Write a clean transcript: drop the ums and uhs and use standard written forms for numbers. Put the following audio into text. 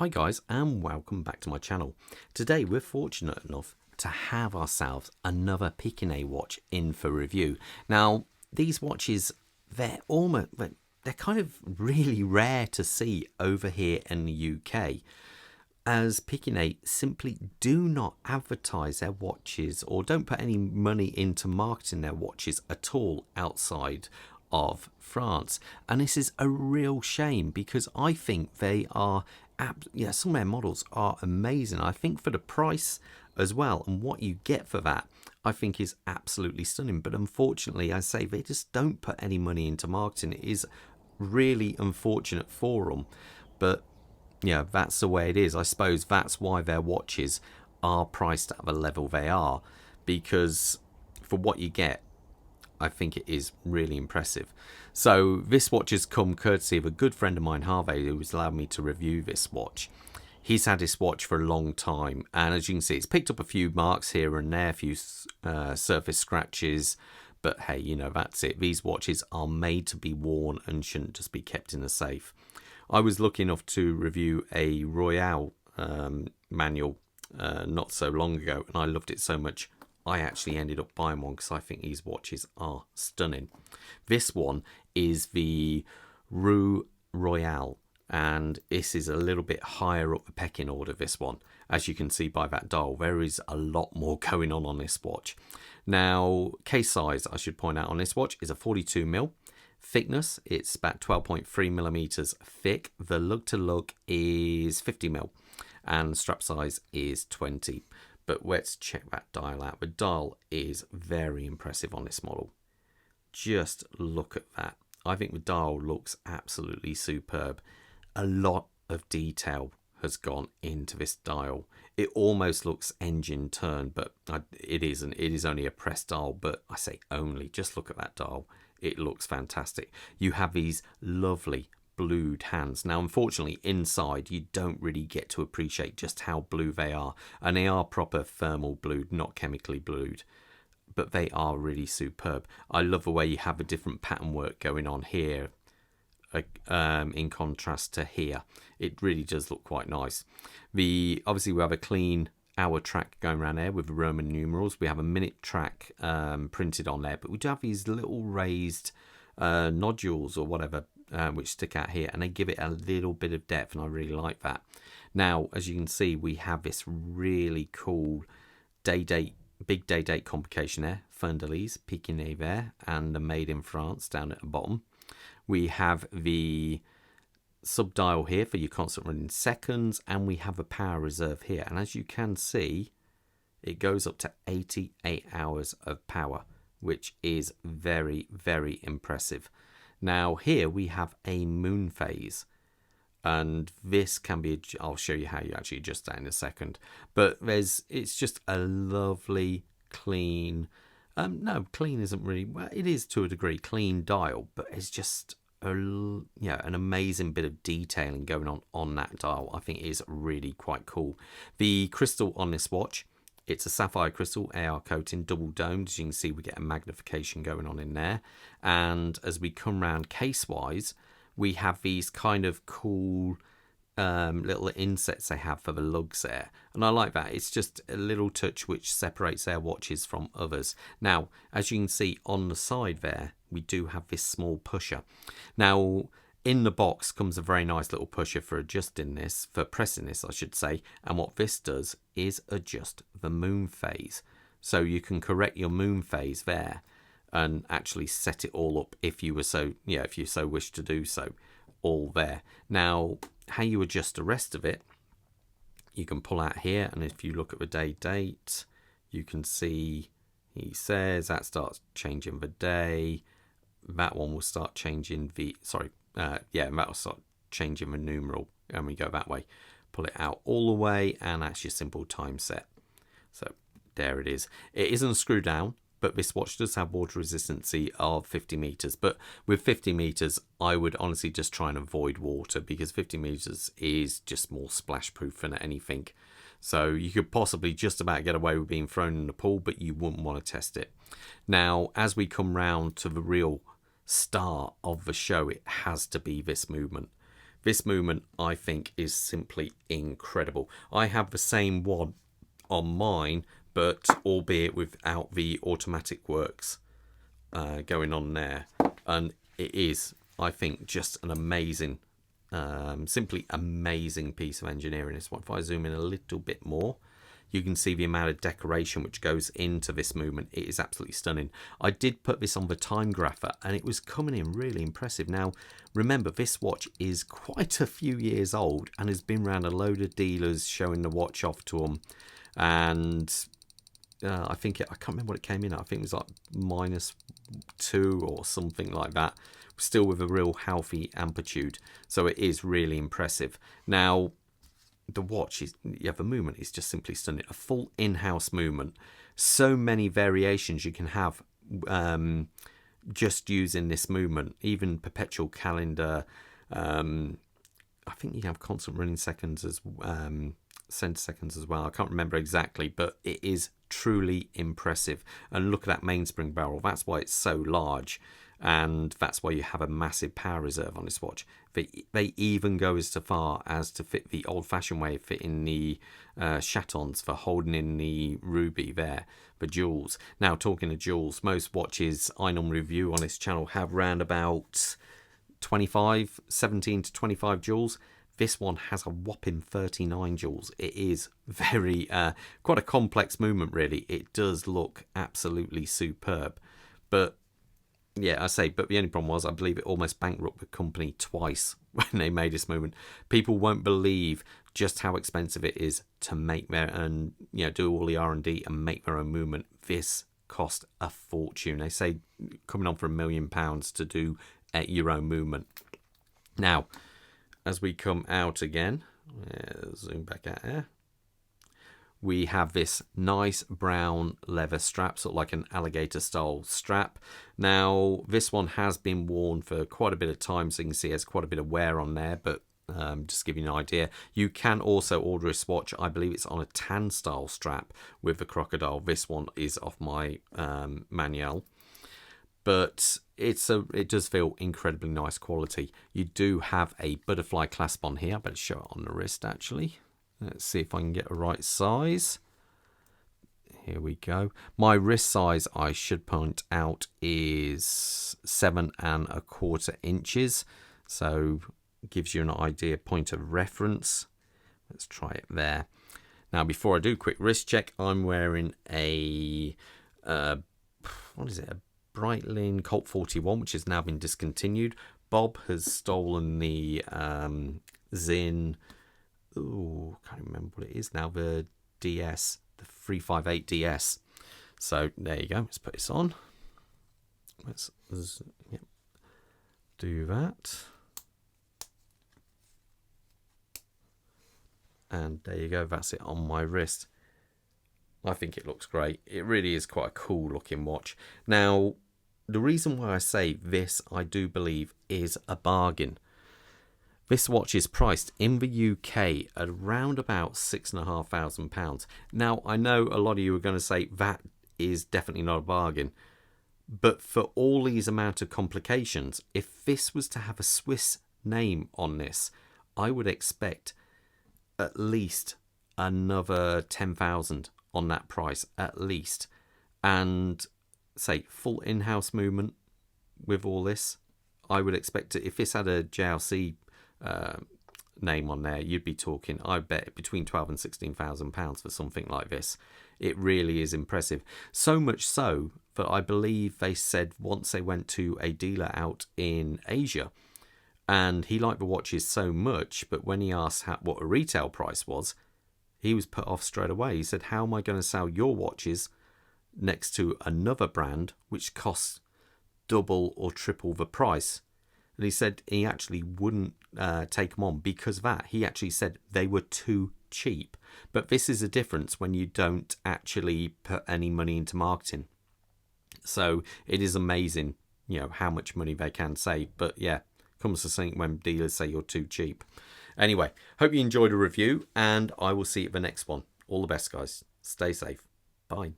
Hi guys, and welcome back to my channel. Today we're fortunate enough to have ourselves another Pequignet watch in for review. Now these watches, they're kind of really rare to see over here in the UK, as Pequignet simply do not advertise their watches or don't put any money into marketing their watches at all outside of France. And this is a real shame, because I think they are some of their models are amazing. I think for the price as well, and what you get for that, I think is absolutely stunning. But unfortunately, I say, they just don't put any money into marketing. It is really unfortunate for them, but yeah, that's the way it is. I suppose that's why their watches are priced at the level they are, because for what you get, I think it is really impressive. So this watch has come courtesy of a good friend of mine, Harvey, who has allowed me to review this watch. He's had this watch for a long time, and as you can see, it's picked up a few marks here and there, a few surface scratches, but hey, you know, that's it. These watches are made to be worn and shouldn't just be kept in a safe. I was lucky enough to review a Royale manual not so long ago, and I loved it so much I actually ended up buying one, because I think these watches are stunning. This one is the Rue Royale, and this is a little bit higher up the pecking order, this one. As you can see by that dial, there is a lot more going on this watch. Now, case size, I should point out, on this watch is a 42mm. Thickness, it's about 12.3 millimeters thick. The lug to lug is 50mm, and strap size is 20. But let's check that dial out. The dial is very impressive on this model. Just look at that. I think the dial looks absolutely superb. A lot of detail has gone into this dial. It almost looks engine turned, but it isn't. It is only a press dial, but I say only. Just look at that dial. It looks fantastic. You have these lovely blued hands. Now, unfortunately, inside you don't really get to appreciate just how blue they are, and they are proper thermal blued, not chemically blued, but they are really superb. I love the way you have a different pattern work going on here in contrast to here. It really does look quite nice. Obviously we have a clean hour track going around there with the Roman numerals. We have a minute track printed on there, but we do have these little raised nodules or whatever which stick out here, and they give it a little bit of depth, and I really like that. Now, as you can see, we have this really cool big day date complication there, fin de lys, Pequignet there, and the made in France down at the bottom. We have the sub dial here for your constant running seconds, and we have a power reserve here, and as you can see, it goes up to 88 hours of power, which is very, very impressive. Now here we have a moon phase, and this can be, I'll show you how you actually adjust that in a second, but it's just a lovely clean, no, clean isn't really, well, it is to a degree, clean dial, but it's just an amazing bit of detailing going on that dial. I think it is really quite cool. The crystal on this watch, it's a sapphire crystal AR coating, double domed. As you can see, we get a magnification going on in there. And as we come round case wise, we have these kind of cool little insets they have for the lugs there, and I like that. It's just a little touch which separates their watches from others. Now, as you can see on the side there, we do have this small pusher. Now, in the box comes a very nice little pusher for adjusting this, for pressing this, I should say. And what this does is adjust the moon phase. So you can correct your moon phase there and actually set it all up if you so wish to do so, all there. Now, how you adjust the rest of it, you can pull out here, and if you look at the day date, you can see he says that starts changing the day. That one will start changing that'll start changing the numeral, and we go that way. Pull it out all the way, and that's your simple time set. So there it is. It isn't a screw down, but this watch does have water resistancy of 50 meters. But with 50 meters, I would honestly just try and avoid water, because 50 meters is just more splash proof than anything. So you could possibly just about get away with being thrown in the pool, but you wouldn't want to test it. Now, as we come round to the real star of the show, it has to be this movement. This movement, I think, is simply incredible. I have the same one on mine, but albeit without the automatic works going on there. And it is, I think, just an amazing, simply amazing piece of engineering. This one, if I zoom in a little bit more, you can see the amount of decoration which goes into this movement. It is absolutely stunning. I did put this on the time grapher and it was coming in really impressive. Now, remember, this watch is quite a few years old and has been around a load of dealers showing the watch off to them. And I think I can't remember what it came in at. I think it was like -2 or something like that. Still with a real healthy amplitude. So it is really impressive. Now, the watch is, the movement is just simply stunning. A full in-house movement. So many variations you can have just using this movement. Even perpetual calendar. I think you have constant running seconds as center seconds as well. I can't remember exactly, but it is truly impressive. And look at that mainspring barrel. That's why it's so large. And that's why you have a massive power reserve on this watch. They even go as far as to fit the old-fashioned way of fitting the chatons for holding in the ruby there, the jewels. Now, talking of jewels, most watches I normally review on this channel have around about 17 to 25 jewels. This one has a whopping 39 jewels. It is very, quite a complex movement, really. It does look absolutely superb. But yeah, I say, but the only problem was I believe it almost bankrupted the company twice when they made this movement. People won't believe just how expensive it is to make their and do all the R&D and make their own movement. This cost a fortune. They say coming on for £1 million to do your own movement. Now, as we come out again, zoom back out here. We have this nice brown leather strap, sort of like an alligator style strap. Now, this one has been worn for quite a bit of time, so you can see there's quite a bit of wear on there, but just to give you an idea, you can also order a swatch. I believe it's on a tan style strap with the crocodile. This one is off my manual, but it does feel incredibly nice quality. You do have a butterfly clasp on here. I better show it on the wrist actually. Let's see if I can get a right size. Here we go. My wrist size, I should point out, is 7¼ inches. So gives you an idea, point of reference. Let's try it there. Now, before I do a quick wrist check, I'm wearing a, what is it? A Breitling Colt 41, which has now been discontinued. Bob has stolen the Zinn. Ooh, can't remember what it is now. The DS, the 358 DS. So there you go. Let's put this on. Let's do that. And there you go. That's it on my wrist. I think it looks great. It really is quite a cool looking watch. Now, the reason why I say this, I do believe, is a bargain. This watch is priced in the UK at around about £6,500. Now, I know a lot of you are going to say that is definitely not a bargain. But for all these amount of complications, if this was to have a Swiss name on this, I would expect at least another 10,000 on that price, at least. And say full in-house movement with all this, I would expect it. If this had a JLC name on there, you'd be talking, I bet, between £12,000 and £16,000 for something like this. It really is impressive. So much so that I believe they said once they went to a dealer out in Asia, and he liked the watches so much, but when he asked what a retail price was, he was put off straight away. He said, how am I going to sell your watches next to another brand which costs double or triple the price? And he said he actually wouldn't take them on because of that. He actually said they were too cheap. But this is a difference when you don't actually put any money into marketing. So it is amazing, how much money they can save. But yeah, comes to something when dealers say you're too cheap. Anyway, hope you enjoyed the review, and I will see you at the next one. All the best, guys. Stay safe. Bye.